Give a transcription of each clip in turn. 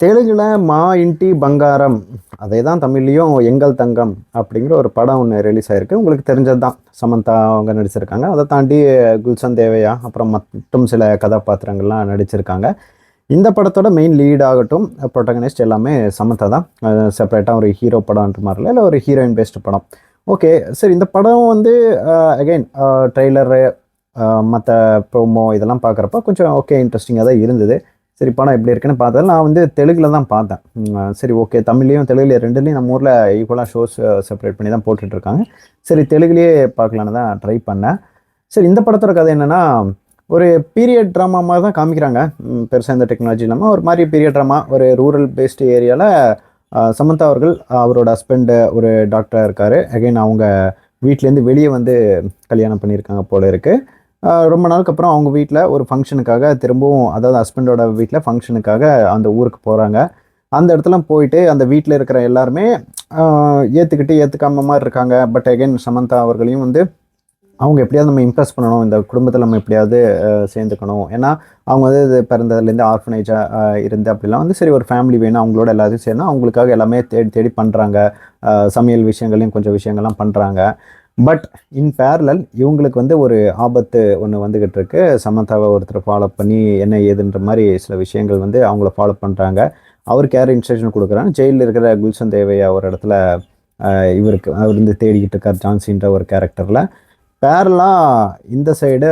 தெலுங்குல மா இன்டி பங்காரம், அதே தான் தமிழ்லையும் எங்கள் தங்கம் அப்படிங்கிற ஒரு படம் ஒன்று ரிலீஸ் ஆயிருக்கு. உங்களுக்கு தெரிஞ்சது தான். சமந்தா அவங்க நடிச்சிருக்காங்க. அதை தாண்டி குல்சன் தேவையா அப்புறம் மற்றும் சில கதாபாத்திரங்கள்லாம் நடிச்சிருக்காங்க. இந்த படத்தோட மெயின் லீட் ஆகட்டும், ப்ரொட்டகனிஸ்ட் எல்லாமே சமந்தா தான். செப்பரேட்டாக ஒரு ஹீரோ படம்ன்ற மாதிரில இல்லை ஒரு ஹீரோயின் பேஸ்டு படம். ஓகே, சரி. இந்த படம் வந்து அகைன் ட்ரெய்லரு மற்ற ப்ரோமோ இதெல்லாம் பார்க்குறப்ப கொஞ்சம் ஓகே இன்ட்ரெஸ்டிங்காக தான் இருந்தது. சரி, படம் எப்படி இருக்குன்னு பார்த்தா நான் வந்து தெலுங்குல தான் பார்த்தேன். சரி, ஓகே. தமிழ்லையும் தெலுங்குல ரெண்டுலேயும் நம்ம ஊரில் ஈக்குவலாக ஷோஸ் செப்பரேட் பண்ணி தான் போட்டுட்ருக்காங்க. சரி, தெலுங்குலேயே பார்க்கலான்னு தான் ட்ரை பண்ணேன். சரி, இந்த படத்தோட கதை என்னென்னா, ஒரு பீரியட் ட்ராமா மாதிரி தான் காமிக்கிறாங்க. பெருசாக இந்த டெக்னாலஜி இல்லாமல் ஒரு மாதிரி பீரியட் ட்ராமா. ஒரு ரூரல் பேஸ்டு ஏரியாவில் சமந்தா அவர்கள், அவரோட ஹஸ்பண்டு ஒரு டாக்டராக இருக்கார். அகைன் அவங்க வீட்டிலேருந்து வெளியே வந்து கல்யாணம் பண்ணியிருக்காங்க போல இருக்குது. ரொம்ப நாளுக்கு அப்புறம் அவங்க வீட்டில் ஒரு ஃபங்க்ஷனுக்காக திரும்பவும், அதாவது ஹஸ்பண்டோட வீட்டில் ஃபங்க்ஷனுக்காக அந்த ஊருக்கு போகிறாங்க. அந்த இடத்துல போயிட்டு அந்த வீட்டில் இருக்கிற எல்லாருமே ஏற்றுக்கிட்டு ஏற்றுக்காம மாதிரி இருக்காங்க. பட் அகைன் சமந்தா அவர்களையும் வந்து அவங்க எப்படியாவது நம்ம இம்ப்ரெஸ் பண்ணணும், இந்த குடும்பத்தில் நம்ம எப்படியாவது சேர்ந்துக்கணும். ஏன்னா அவங்க வந்து இது பிறந்ததுலேருந்து ஆர்ஃபனேஜாக இருந்து அப்படிலாம் வந்து சரி ஒரு ஃபேமிலி வேணும், அவங்களோட எல்லாத்தையும் சேர்ந்து அவங்களுக்காக எல்லாமே தேடி தேடி பண்ணுறாங்க. சமையல் விஷயங்களையும் கொஞ்சம் விஷயங்கள்லாம் பண்ணுறாங்க. பட் இன் பேரலல் இவங்களுக்கு வந்து ஒரு ஆபத்து ஒன்று வந்துக்கிட்டு இருக்கு. சமந்தாவை ஒருத்தர் ஃபாலோ பண்ணி என்ன ஏதுன்ற மாதிரி சில விஷயங்கள் வந்து அவங்கள ஃபாலோ பண்ணுறாங்க. அவருக்கு யார் இன்ஸ்ட்ரக்ஷன் கொடுக்குறாங்க, ஜெயிலில் இருக்கிற குல்சன் தேவையா ஒரு இடத்துல இவருக்கு அவர் வந்து தேடிக்கிட்டு இருக்கார், ஜான்சின்ற ஒரு கேரக்டரில். பேரலாக இந்த சைடு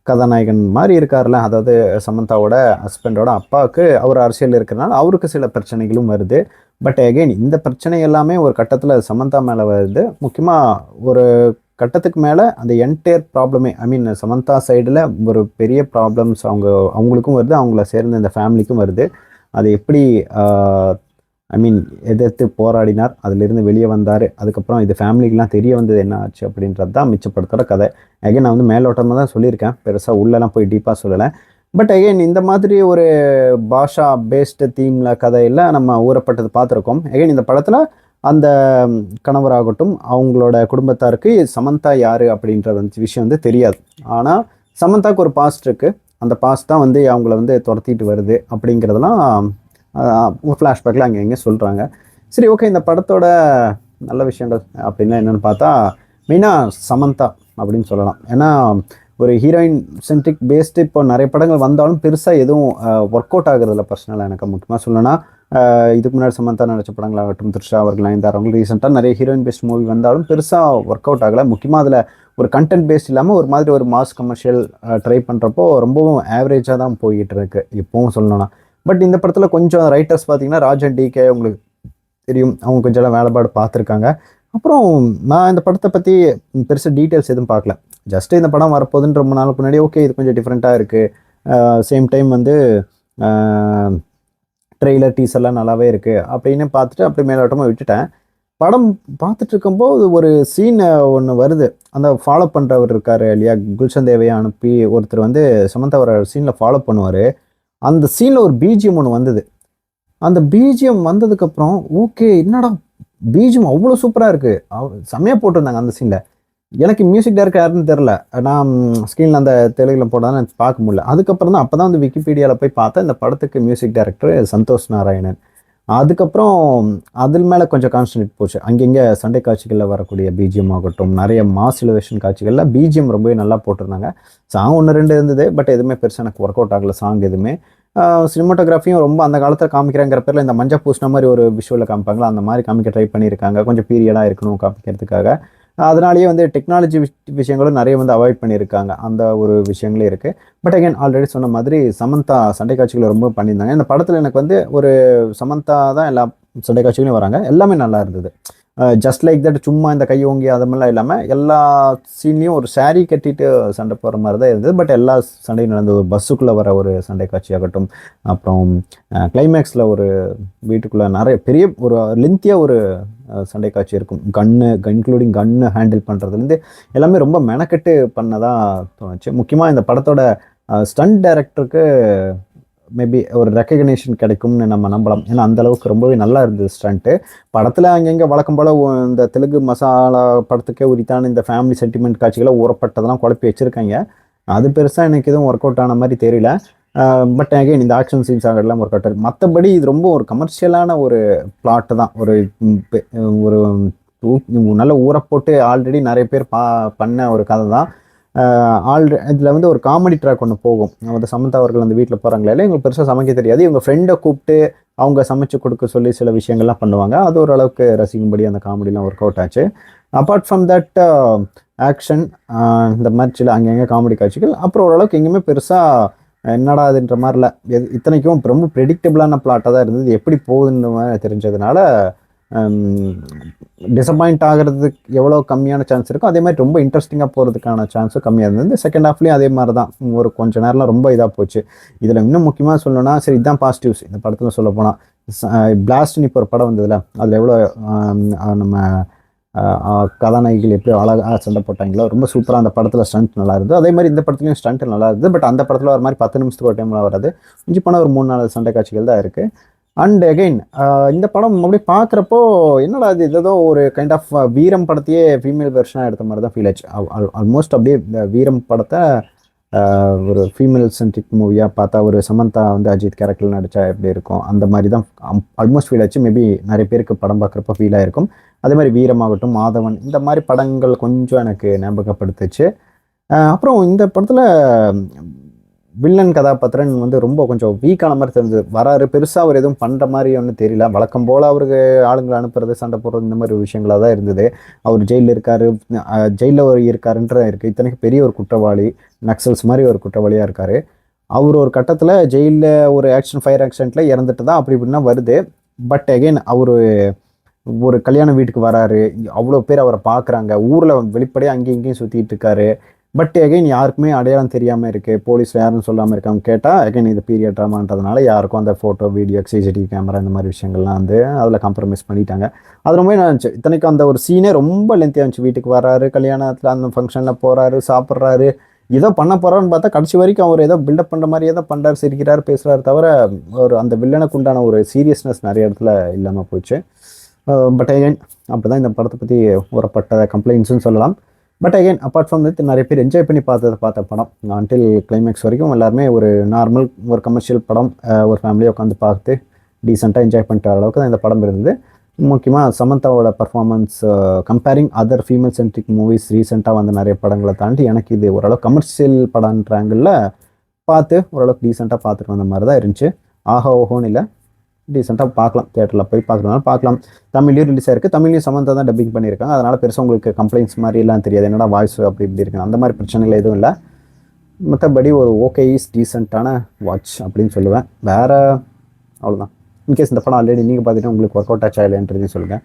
கதாநாயகன் மாதிரி இருக்கார்ல, அதாவது சமந்தாவோட ஹஸ்பண்டோட அப்பாவுக்கு அவர் அரசியல் இருக்கிறனால அவருக்கு சில பிரச்சனைகளும் வருது. பட் அகெயின் இந்த பிரச்சனை எல்லாமே ஒரு கட்டத்தில் சமந்தா மேலே வருது. முக்கியமாக ஒரு கட்டத்துக்கு மேலே அந்த என்டையர் ப்ராப்ளமே, ஐ மீன் சமந்தா சைடில் ஒரு பெரிய ப்ராப்ளம்ஸ் அவங்களுக்கும் வருது, அவங்கள சேர்ந்த இந்த ஃபேமிலிக்கும் வருது. அது எப்படி ஐ மீன் எதிர்த்து போராடினார், அதிலிருந்து வெளியே வந்தார், அதுக்கப்புறம் இது ஃபேமிலிக்கெலாம் தெரிய வந்தது என்ன ஆச்சு அப்படின்றது தான் மிச்சப்படுத்துகிற கதை. அகைன் நான் வந்து மேலோட்டமாக தான் சொல்லியிருக்கேன், பெருசாக உள்ளெல்லாம் போய் டீப்பாக சொல்லலை. பட் அகைன் இந்த மாதிரி ஒரு பாஷா பேஸ்டு தீமில் கதையில் நம்ம ஊறப்பட்டது பார்த்துருக்கோம். அகைன் இந்த படத்தில் அந்த கணவராகட்டும் அவங்களோட குடும்பத்தாருக்கு சமந்தா யார் அப்படின்ற விஷயம் வந்து தெரியாது. ஆனால் சமந்தாவுக்கு ஒரு பாஸ்ட் இருக்குது, அந்த பாஸ்ட் தான் வந்து அவங்கள வந்து துரத்திட்டு வருது அப்படிங்கிறதெல்லாம் ஃப்ளாஷ்பேக்கில் அங்கே எங்கே சொல்கிறாங்க. சரி, ஓகே. இந்த படத்தோட நல்ல விஷயங்கள் அப்படின்னா என்னென்னு பார்த்தா மெயினாக சமந்தா அப்படின்னு சொல்லலாம். ஏன்னா ஒரு ஹீரோயின் சென்ட்ரிக் பேஸ்டு இப்போ நிறைய படங்கள் வந்தாலும் பெருசாக எதுவும் ஒர்க் அவுட் ஆகுறதில்ல பர்சனலாக எனக்கு. முக்கியமாக சொல்லணும்னா இதுக்கு முன்னாடி சமந்தா நடிச்ச படங்களாகட்டும், த்ரிஷா அவர்கள், நயன்தாரா அவர்கள் ரீசெண்டாக நிறைய ஹீரோயின் பேஸ்ட் மூவி வந்தாலும் பெருசாக ஒர்க் அவுட் ஆகலை. முக்கியமாக அதில் ஒரு கண்டென்ட் பேஸ்ட் இல்லாமல் ஒரு மாதிரி ஒரு மாஸ் கமர்ஷியல் ட்ரை பண்ணுறப்போ ரொம்பவும் ஆவரேஜாக தான் போய்கிட்டு இருக்கு இப்போவும் சொல்லணும்னா. பட் இந்த படத்தில் கொஞ்சம் ரைட்டர்ஸ் பார்த்தீங்கன்னா ராஜன் டிகே உங்களுக்கு தெரியும், அவங்க கொஞ்சம் எல்லாம் வேலைப்பாடு பார்த்துருக்காங்க. அப்புறம் நான் இந்த படத்தை பற்றி பெருசாக டீட்டெயில்ஸ் எதுவும் பார்க்கல. ஜஸ்ட்டு இந்த படம் வரப்போகுதுன்னு ரொம்ப நாளுக்கு முன்னாடி ஓகே இது கொஞ்சம் டிஃப்ரெண்ட்டாக இருக்குது, சேம் டைம் வந்து ட்ரெய்லர் டீசர்லாம் நல்லாவே இருக்குது அப்படின்னு பார்த்துட்டு அப்படி மேலோட்டமாக விட்டுட்டேன். படம் பார்த்துட்டு இருக்கும்போது ஒரு சீன் ஒன்று வருது, அந்த ஃபாலோ பண்ணுறவர் இருக்கார் இல்லையா, குல்சன் தேவையை அனுப்பி ஒருத்தர் வந்து சமந்தா ஒரு சீனில் ஃபாலோ பண்ணுவார். அந்த சீனில் ஒரு பிஜிஎம் ஒன்று வந்தது. அந்த பிஜிஎம் வந்ததுக்கப்புறம் ஓகே என்னடா பிஜிஎம் அவ்வளோ சூப்பராக இருக்குது, செம்மையாக போட்டிருந்தாங்க அந்த சீனில். எனக்கு மியூசிக் டைரக்டர் யாருன்னு தெரில, நான் ஸ்க்ரீனில் அந்த தெலுங்கில் போட்டால் தான் பார்க்க முடியல. அதுக்கப்புறம் தான் அப்போ தான் வந்து விக்கிபீடியாவில் போய் பார்த்தேன் இந்த படத்துக்கு மியூசிக் டைரக்டர் சந்தோஷ் நாராயணன். அதுக்கப்புறம் அதில் மேலே கொஞ்சம் கான்சன்ட்ரேட் போச்சு. அங்கங்கே சண்டை காட்சிகளில் வரக்கூடிய பிஜிஎம் ஆகட்டும், நிறைய மாஸ் எலிவேஷன் காட்சிகளில் பிஜிஎம் ரொம்பவே நல்லா போட்டிருந்தாங்க. சாங் 1-2 இருந்தது, பட் எதுவுமே பெருசாக எனக்கு ஒர்க் அவுட் ஆகலை சாங் எதுவுமே. சினிமாட்டோகிராஃபியும் ரொம்ப அந்த காலத்தில் காமிக்கிறாங்கிற பேரில் இந்த மஞ்சள் பூசின மாதிரி ஒரு விஷுவலில் காமிப்பாங்களா, அந்த மாதிரி காமிக்க ட்ரை பண்ணியிருக்காங்க. கொஞ்சம் பீரியடாக இருக்கணும் காமிக்கிறதுக்காக. அதனாலேயே வந்து டெக்னாலஜி விஷயங்களும் நிறைய வந்து அவாய்ட் பண்ணியிருக்காங்க, அந்த ஒரு விஷயங்களே இருக்குது. பட் அகைன் ஆல்ரெடி சொன்ன மாதிரி சமந்தா சண்டை காட்சிகளை ரொம்ப பண்ணியிருந்தாங்க. இந்த படத்தில் எனக்கு வந்து ஒரு சமந்தா தான் எல்லா சண்டை காட்சிகளையும் வராங்க, எல்லாமே நல்லா இருந்தது. ஜஸ்ட் லைக் தட் சும்மா இந்த கை ஓங்கி அது மாதிரிலாம் இல்லாமல் எல்லா சீன்லேயும் ஒரு சாரீ கட்டிட்டு சண்டை போகிற மாதிரி தான் இருந்தது. பட் எல்லா சண்டையும் நடந்தது. ஒரு பஸ்ஸுக்குள்ளே வர ஒரு சண்டை காட்சியாகட்டும், அப்புறம் கிளைமேக்ஸில் ஒரு வீட்டுக்குள்ளே நிறைய பெரிய ஒரு லென்த்தியாக ஒரு சண்டை காட்சி இருக்கும். இன்க்ளூடிங் கன்னு ஹேண்டில் பண்ணுறதுலேருந்து எல்லாமே ரொம்ப மெனக்கெட்டு பண்ணதாக தோணுச்சு. முக்கியமாக இந்த படத்தோட ஸ்டண்ட் டைரக்டருக்கு மேபி ஒரு ரெக்கக்னேஷன் கிடைக்கும்னு நம்ம நம்பலாம். ஏன்னா அந்தளவுக்கு ரொம்பவே நல்லா இருந்தது ஸ்டண்ட்டு. படத்தில் அங்கங்கே வழக்கம் போல் இந்த தெலுங்கு மசாலா படத்துக்கே உரித்தான இந்த ஃபேமிலி சென்டிமெண்ட் காட்சிகளை ஊறப்பட்டதெல்லாம் குழப்பி வச்சுருக்காங்க. அது பெருசாக எனக்கு எதுவும் ஒர்க் அவுட் ஆன மாதிரி தெரியல. பட் அகைன் இந்த ஆக்ஷன் சீன்ஸ் ஆகலாம் ஒரு கட்டர். மற்றபடி இது ரொம்ப ஒரு கமர்ஷியலான ஒரு பிளாட்டு தான். ஒரு நல்ல ஊரை போட்டு ஆல்ரெடி நிறைய பேர் பண்ண ஒரு கதை தான். இதில் வந்து ஒரு காமெடி ட்ராக் ஒன்று போகும். வந்து சமந்தா அவர்கள் அந்த வீட்டில் போகிறாங்களே, எங்களுக்கு பெருசாக சமைக்க தெரியாது, இவங்க ஃப்ரெண்டை கூப்பிட்டு அவங்க சமைச்சு கொடுக்க சொல்லி சில விஷயங்கள்லாம் பண்ணுவாங்க. அது ஓரளவுக்கு ரசிக்கும்படி அந்த காமெடிலாம் ஒர்க் அவுட் ஆச்சு. அப்பார்ட் ஃப்ரம் தட் ஆக்ஷன் இந்த மாதிரி சில அங்கங்கே காமெடி காட்சிகள், அப்புறம் ஓரளவுக்கு எங்கேயுமே பெருசாக என்னடா அதுன்ற மாதிரில இத்தனைக்கும் ரொம்ப ப்ரெடிக்டபிளான பிளாட்டாக தான் இருந்தது. எப்படி போகுதுன்னு தெரிஞ்சதுனால டிசப்பாயிண்ட் ஆகிறதுக்கு எவ்வளோ கம்மியான சான்ஸ் இருக்கோ அதே மாதிரி ரொம்ப இன்ட்ரெஸ்டிங்காக போகிறதுக்கான சான்ஸும் கம்மியாக இருந்தது. செகண்ட் ஹாஃப்லேயும் அதே மாதிரி தான் ஒரு கொஞ்சம் நேரம்லாம் ரொம்ப இதாக போச்சு. இதில் இன்னும் முக்கியமாக சொல்லணும்னா, சரி இதுதான் பாசிட்டிவ்ஸ் இந்த படத்தில் சொல்ல போனால், பிளாஸ்ட்னு இப்போ ஒரு படம் வந்ததில்ல, அதில் எவ்வளோ நம்ம கதாநாயகிகள் எப்படி அழகாக சண்டை போட்டாங்களோ ரொம்ப சூப்பராக அந்த படத்தில் ஸ்டண்ட் நல்லா இருந்தது. அதே மாதிரி இந்த படத்துலையும் ஸ்டண்ட் நல்லா இருந்தது. பட் அந்த படத்தில் ஒரு மாதிரி 10 நிமிஷத்துக்கு ஒரு டைம்லாம் வராது, கொஞ்சம் போனால் ஒரு 3-4 சண்டை காட்சிகள் தான் இருக்குது. அண்ட் அகெயின் இந்த படம் அப்படியே பார்க்குறப்போ என்னடா இது ஏதோ ஒரு கைண்ட் ஆஃப் வீரம் படத்தையே ஃபீமேல் வெர்ஷனாக எடுத்த மாதிரி தான் ஃபீல் ஆச்சு. ஆல்மோஸ்ட் அப்படியே இந்த வீரம் படத்தை ஒரு ஃபீமேல் சென்ட்ரிக் மூவியாக பார்த்தா, ஒரு சமந்தா வந்து அஜித் கேரக்டரில் நடித்தா எப்படி இருக்கும் அந்த மாதிரி தான் ஆல்மோஸ்ட் ஃபீல் ஆச்சு. மேபி நிறைய பேருக்கு படம் பார்க்குறப்போ ஃபீல் ஆகிருக்கும். அதே மாதிரி வீரமாகட்டும், மாதவன், இந்த மாதிரி படங்கள் கொஞ்சம் எனக்கு ஞாபகப்படுத்துச்சு. அப்புறம் இந்த படத்தில் வில்லன் கதாபாத்திரன் வந்து ரொம்ப கொஞ்சம் வீக்கான மாதிரி தெரிஞ்சது. வராரு, பெருசாக அவர் எதுவும் பண்ணுற மாதிரி ஒன்றும் தெரியல. வழக்கம் போல் அவருக்கு ஆளுங்களை அனுப்புறது, சண்டை போடுறது, இந்த மாதிரி விஷயங்களாக தான் இருந்தது. அவர் ஜெயிலில் இருக்கார், ஜெயிலில் ஒரு இருக்காருன்ற இருக்குது. இத்தனைக்கு பெரிய ஒரு குற்றவாளி, நக்சல்ஸ் மாதிரி ஒரு குற்றவாளியாக இருக்கார். அவர் ஒரு கட்டத்தில் ஜெயிலில் ஒரு ஃபயர் ஆக்சிடெண்ட்டில் இறந்துட்டு தான் அப்படி இப்படின்னா வருது. பட் அகெயின் அவர் ஒரு கல்யாண வீட்டுக்கு வராரு, அவ்வளோ பேர் அவரை பார்க்குறாங்க, ஊரில் வெளிப்படையாக அங்கேயும் இங்கேயும் சுற்றிட்டு இருக்காரு. பட் அகைன் யாருக்குமே அடையாளம் தெரியாமல் இருக்குது, போலீஸில் யாரும் சொல்லாமல் இருக்காங்க. கேட்டால் அகைன் இது பீரியட் ட்ராமான்றதுனால யாருக்கும் அந்த ஃபோட்டோ, வீடியோ, சிசிடிவி கேமரா இந்த மாதிரி விஷயங்கள்லாம் வந்து அதில் காம்ப்ரமைஸ் பண்ணிட்டாங்க. அது ரொம்ப நல்லா இருந்துச்சு. இத்தனைக்கும் அந்த ஒரு சீனே ரொம்ப லென்த்தியாக இருந்துச்சு. வீட்டுக்கு வராரு, கல்யாணத்தில் அந்த ஃபங்க்ஷனில் போகிறாரு, சாப்பிட்றாரு, ஏதோ பண்ண போகிறான்னு பார்த்தா கடைசி வரைக்கும் அவர் ஏதோ பில்டப் பண்ணுற மாதிரி ஏதோ பண்ணுறாரு, சிரிக்கிறார், பேசுகிறாரு, தவிர ஒரு அந்த வில்லனுக்கு உண்டான ஒரு சீரியஸ்னஸ் நிறைய இடத்துல இல்லாமல் போச்சு. பட் அகைன் அப்படி தான் இந்த படத்தை பற்றி கூறப்பட்ட கம்ப்ளைண்ட்ஸுன்னு சொல்லலாம். பட் அகைன் அப்பார்ட் ஃப்ரம் திட் நிறைய பேர் என்ஜாய் பண்ணி பார்த்த படம். அன்டில் கிளைமேக்ஸ் வரைக்கும் எல்லாருமே ஒரு நார்மல் ஒரு கமர்ஷியல் படம், ஒரு ஃபேமிலியை உட்காந்து பார்த்து டீசெண்டாக என்ஜாய் பண்ணிட்டு வர அளவுக்கு தான் இந்த படம் இருந்தது. முக்கியமாக சமந்தாவோட performance comparing other female centric movies ரீசெண்டாக வந்து நிறைய படங்களை தாண்டி எனக்கு இது ஓரளவு கமர்ஷியல் படம்ன்ற ஆங்கிளில் பார்த்து ஓரளவுக்கு டீசெண்டாக பார்த்துட்டு வந்த மாதிரி தான் இருந்துச்சு. ஆஹா ஓஹோன்னு இல்லை, டீசெண்டாக பார்க்கலாம், தியேட்டரில் போய் பார்க்குறதுனால பார்க்கலாம். தமிழ்லையும் ரிலீஸ் ஆயிருக்கு, தமிழ்லையும் சமந்தா தான் டப்பிங் பண்ணியிருக்காங்க. அதனால் பெருசாக உங்களுக்கு கம்ப்ளைண்ட்ஸ் மாதிரிலாம் தெரியாது, என்னடா வாய்ஸ் அப்படி இப்படி இருக்குன்னு அந்த மாதிரி பிரச்சனைகள் எதுவும் இல்லை. மற்றபடி ஒரு ஓகே இஸ் டீசெண்டான வாட்ச் அப்படின்னு சொல்லுவேன். வேறு அவ்வளோதான். இன்கேஸ் இந்த படம் ஆல்ரெடி நீங்கள் பார்த்துட்டு உங்களுக்கு ஒர்க் அவுட் ஆச்சா இல்லைன்றதையும் சொல்லுங்கள்.